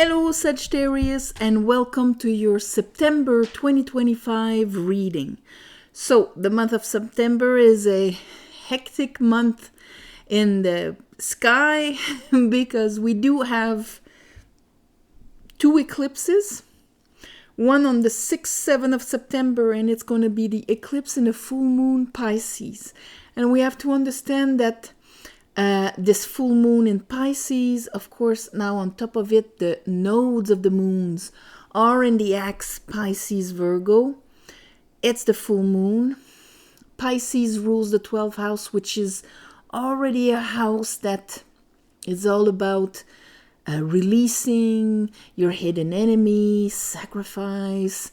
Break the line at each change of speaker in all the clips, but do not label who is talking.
Hello Sagittarius and welcome to your September 2025 reading. So the month of September is a hectic month in the sky because we do have two eclipses. One on the 6th, 7th of September, and it's going to be the eclipse in the full moon Pisces. And we have to understand that this full moon in Pisces, of course, now on top of it, the nodes of the moons are in the axe Pisces Virgo. It's the full moon. Pisces rules the 12th house, which is already a house that is all about releasing your hidden enemy, sacrifice,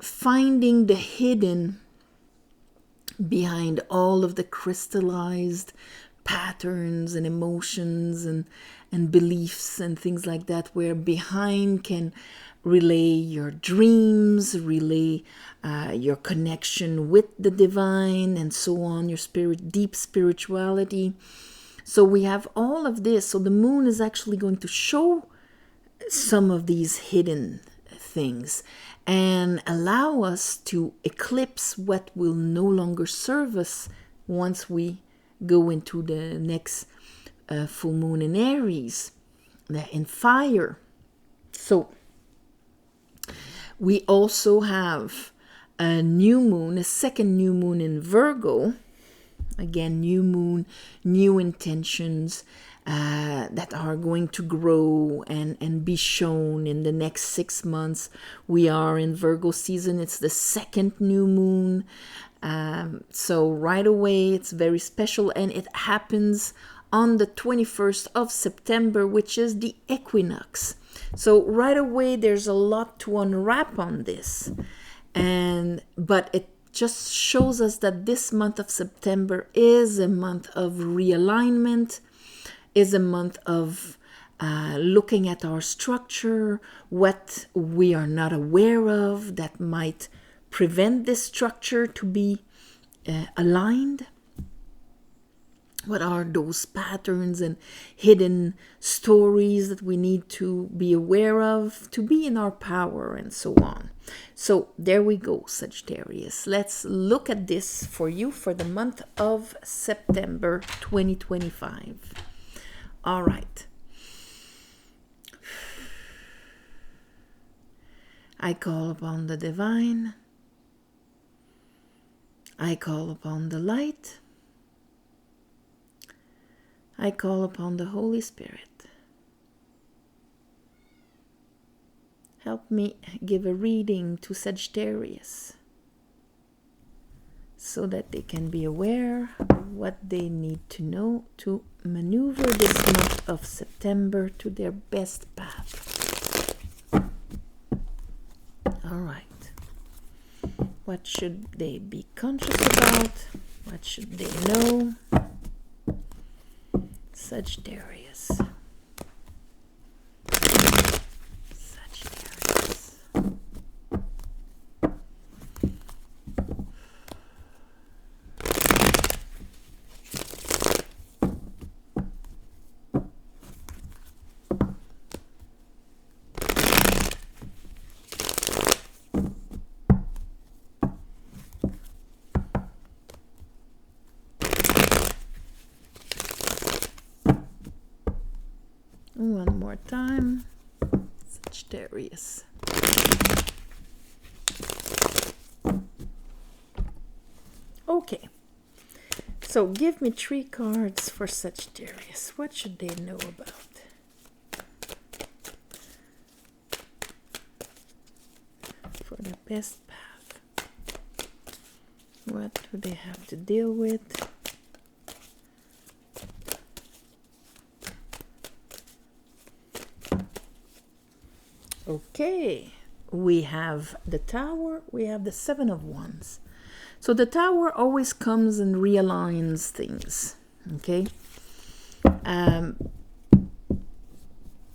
finding the hidden behind all of the crystallized patterns and emotions and beliefs and things like that, where behind can relay your dreams, relay your connection with the divine and so on, your spirit, deep spirituality. So we have all of this. So the moon is actually going to show some of these hidden things and allow us to eclipse what will no longer serve us once we go into the next full moon in Aries, in fire. So we also have a new moon, a second new moon in Virgo. Again, new moon, new intentions that are going to grow and be shown in the next 6 months. We are in Virgo season. It's the second new moon. So right away, it's very special, and it happens on the 21st of September, which is the equinox. So right away, there's a lot to unwrap on this. But it just shows us that this month of September is a month of realignment, is a month of looking at our structure, what we are not aware of that might prevent this structure to be aligned. What are those patterns and hidden stories that we need to be aware of to be in our power and so on? So there we go, Sagittarius. Let's look at this for you for the month of September 2025. All right. I call upon the divine. I call upon the light. I call upon the Holy Spirit. Help me give a reading to Sagittarius so that they can be aware of what they need to know to maneuver this month of September to their best path. All right. What should they be conscious about? What should they know? Sagittarius. Sagittarius. One more time, Sagittarius. Okay, so give me 3 cards for Sagittarius. What should they know about? For the best path. What do they have to deal with? Okay, we have the Tower, we have the 7 of Wands. So the Tower always comes and realigns things, okay?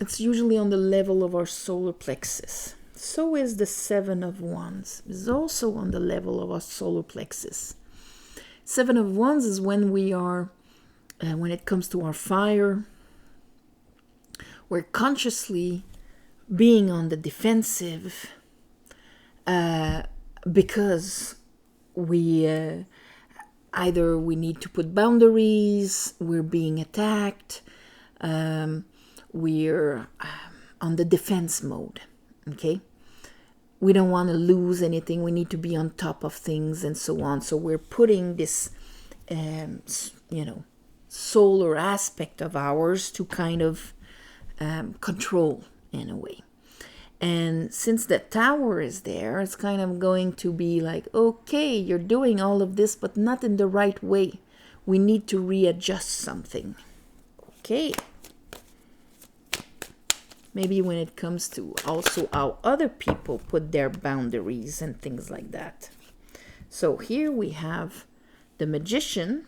It's usually on the level of our solar plexus. So is the 7 of Wands. It's also on the level of our solar plexus. 7 of Wands is when we are, when it comes to our fire, we're consciously being on the defensive because we either we need to put boundaries, we're being attacked, we're on the defense mode, okay? We don't want to lose anything, we need to be on top of things and so on. So we're putting this, solar aspect of ours to kind of control in a way. And since the Tower is there, it's kind of going to be like, okay, you're doing all of this, but not in the right way. We need to readjust something. Okay. Maybe when it comes to also how other people put their boundaries and things like that. So here we have the Magician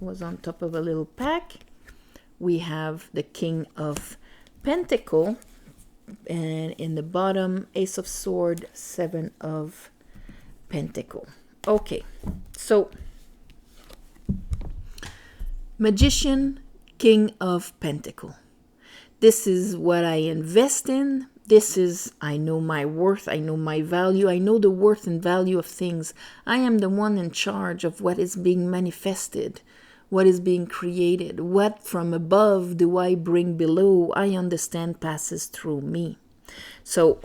was on top of a little pack. We have the King of Pentacle, and in the bottom, Ace of Sword, Seven of Pentacle. Okay, so Magician, King of Pentacle. This is what I invest in. This is, I know my worth, I know my value, I know the worth and value of things. I am the one in charge of what is being manifested, what is being created. What from above do I bring below? I understand passes through me. So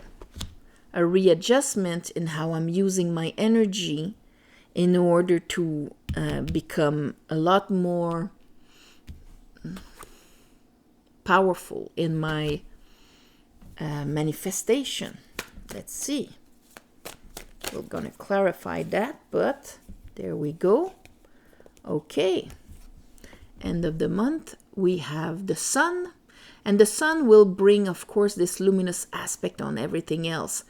a readjustment in how I'm using my energy in order to become a lot more powerful in my manifestation. Let's see. We're going to clarify that, but there we go. Okay. End of the month, we have the Sun, and the Sun will bring, of course, this luminous aspect on everything else.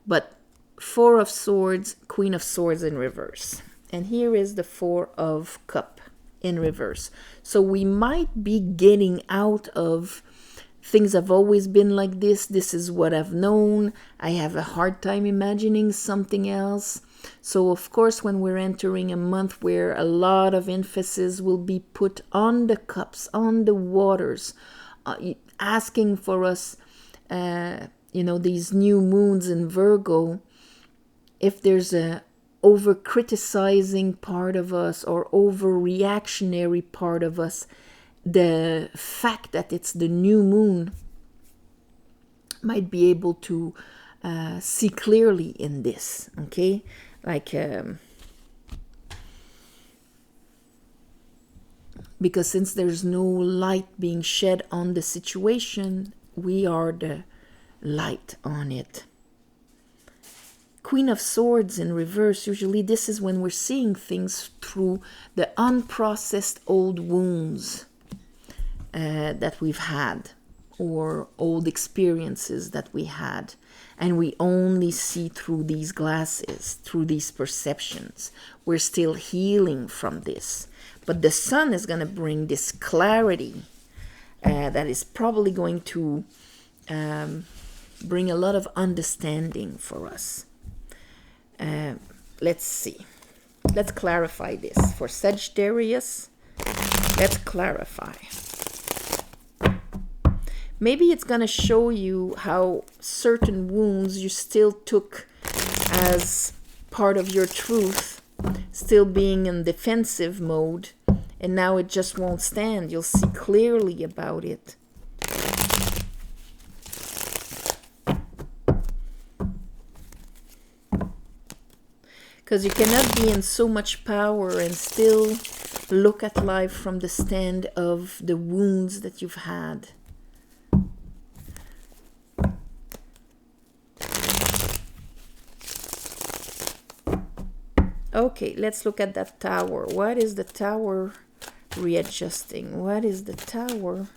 But Four of Swords, Queen of Swords in reverse. And here is the Four of Cup in reverse. So we might be getting out of things have always been like this. This is what I've known. I have a hard time imagining something else. So, of course, when we're entering a month where a lot of emphasis will be put on the cups, on the waters, asking for us, these new moons in Virgo, if there's a over-criticizing part of us or over-reactionary part of us, the fact that it's the new moon might be able to see clearly in this, okay? Like, because since there's no light being shed on the situation, we are the light on it. Queen of Swords in reverse, usually this is when we're seeing things through the unprocessed old wounds that we've had, or old experiences that we had, and we only see through these glasses, through these perceptions. We're still healing from this, but the Sun is going to bring this clarity that is probably going to bring a lot of understanding for us. Let's see. Let's clarify this. For Sagittarius, let's clarify. Maybe it's going to show you how certain wounds you still took as part of your truth, still being in defensive mode, and now it just won't stand. You'll see clearly about it. Because you cannot be in so much power and still look at life from the stand of the wounds that you've had. Okay, let's look at that Tower. What is the Tower readjusting? What is the Tower?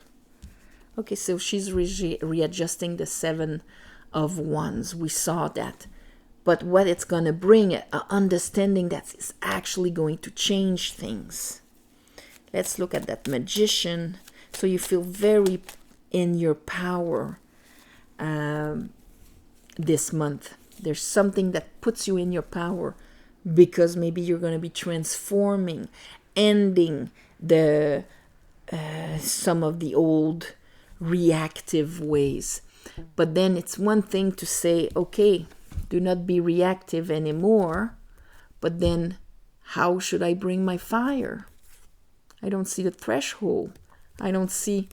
Okay, so she's readjusting the Seven of Wands. We saw that. But what it's going to bring, an understanding that is actually going to change things. Let's look at that Magician. So you feel very in your power this month. There's something that puts you in your power, because maybe you're going to be transforming, ending the some of the old reactive ways. But then it's one thing to say, okay, do not be reactive anymore. But then how should I bring my fire? I don't see the threshold. I don't see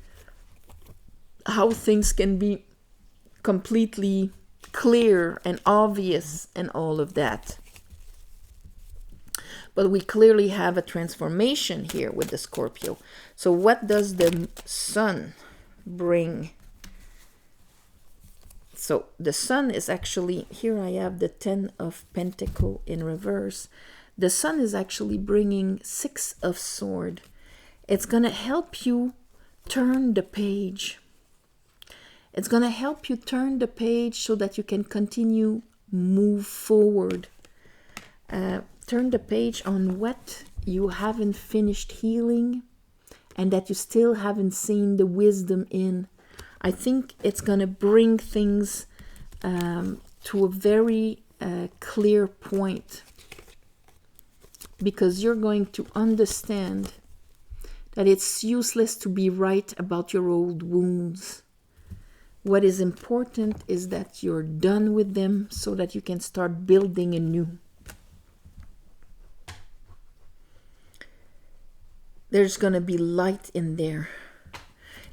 how things can be completely clear and obvious and all of that. But we clearly have a transformation here with the Scorpio. So what does the sun bring? So the sun is actually, here I have the 10 of Pentacles in reverse. The sun is actually bringing 6 of Swords. It's going to help you turn the page. It's going to help you turn the page so that you can continue, move forward. Turn the page on what you haven't finished healing and that you still haven't seen the wisdom in. I think it's going to bring things to a very clear point, because you're going to understand that it's useless to be right about your old wounds. What is important is that you're done with them so that you can start building anew. There's going to be light in there.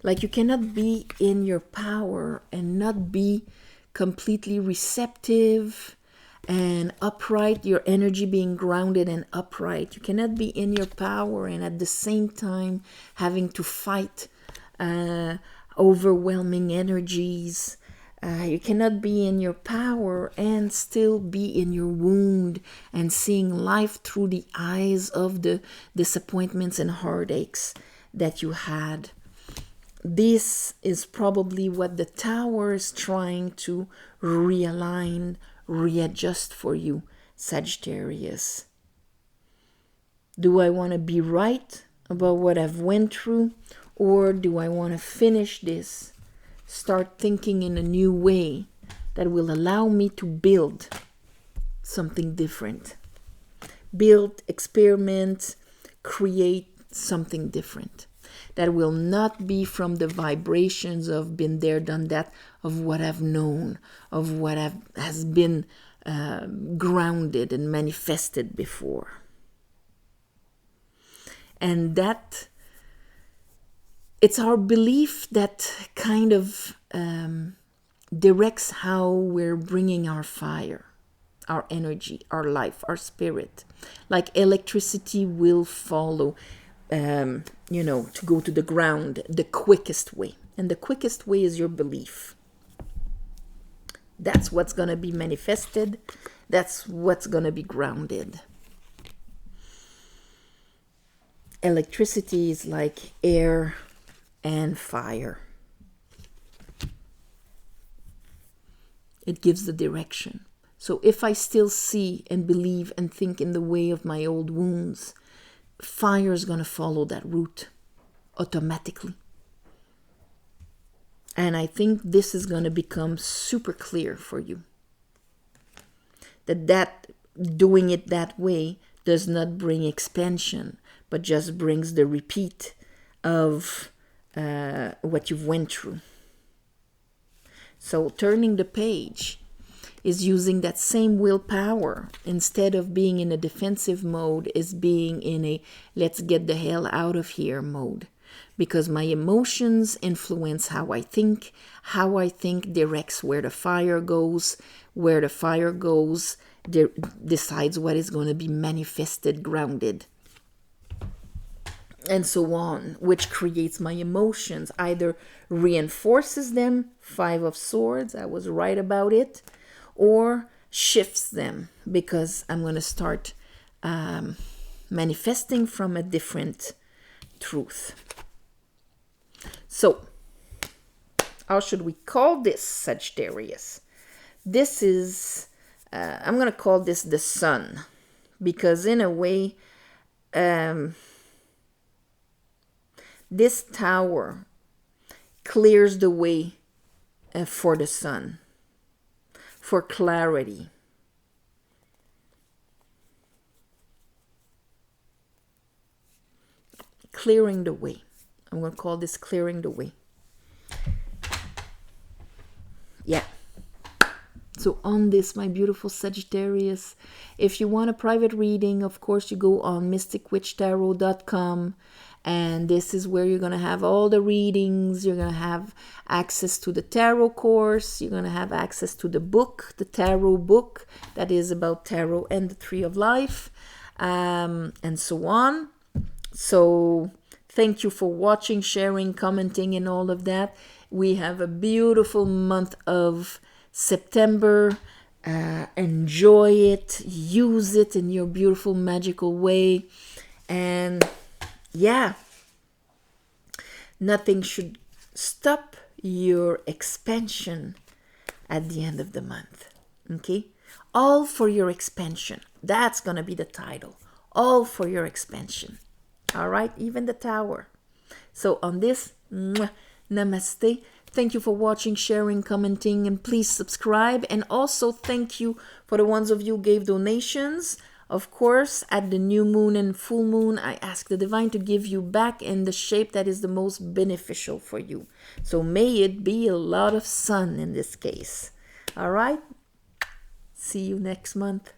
Like, you cannot be in your power and not be completely receptive and upright, your energy being grounded and upright. You cannot be in your power and at the same time having to fight overwhelming energies. You cannot be in your power and still be in your wound and seeing life through the eyes of the disappointments and heartaches that you had. This is probably what the Tower is trying to realign, readjust for you, Sagittarius. Do I want to be right about what I've went through, or do I want to finish this, start thinking in a new way that will allow me to build something different? Build, experiment, create something different that will not be from the vibrations of been there, done that, of what I've known, of what has been grounded and manifested before. And that, it's our belief that kind of directs how we're bringing our fire, our energy, our life, our spirit. Like electricity will follow, to go to the ground the quickest way. And the quickest way is your belief. That's what's going to be manifested. That's what's going to be grounded. Electricity is like air and fire. It gives the direction. So if I still see and believe and think in the way of my old wounds, fire is going to follow that route automatically. And I think this is going to become super clear for you. That doing it that way does not bring expansion, but just brings the repeat of what you've went through. So turning the page is using that same willpower. Instead of being in a defensive mode, is being in a let's get the hell out of here mode. Because my emotions influence how I think. How I think directs where the fire goes. Where the fire goes decides what is going to be manifested, grounded, and so on, which creates my emotions, either reinforces them, 5 of Swords, I was right about it, or shifts them, because I'm going to start manifesting from a different truth. So, how should we call this, Sagittarius? This is, I'm going to call this the sun, because in a way, this tower clears the way for the sun, for clarity. Clearing the way. I'm going to call this clearing the way. So on this, my beautiful Sagittarius, if you want a private reading, of course, you go on mysticwitchtarot.com. And this is where you're going to have all the readings. You're going to have access to the tarot course. You're going to have access to the book, the tarot book that is about tarot and the tree of life, and so on. So thank you for watching, sharing, commenting, and all of that. We have a beautiful month of September. Enjoy it. Use it in your beautiful, magical way. And yeah, nothing should stop your expansion at the end of the month. Okay? All for your expansion. That's going to be the title. All for your expansion. All right? Even the tower. So on this, namaste. Thank you for watching, sharing, commenting, and please subscribe. And also thank you for the ones of you who gave donations. Of course, at the new moon and full moon, I ask the divine to give you back in the shape that is the most beneficial for you. So may it be a lot of sun in this case. All right? See you next month.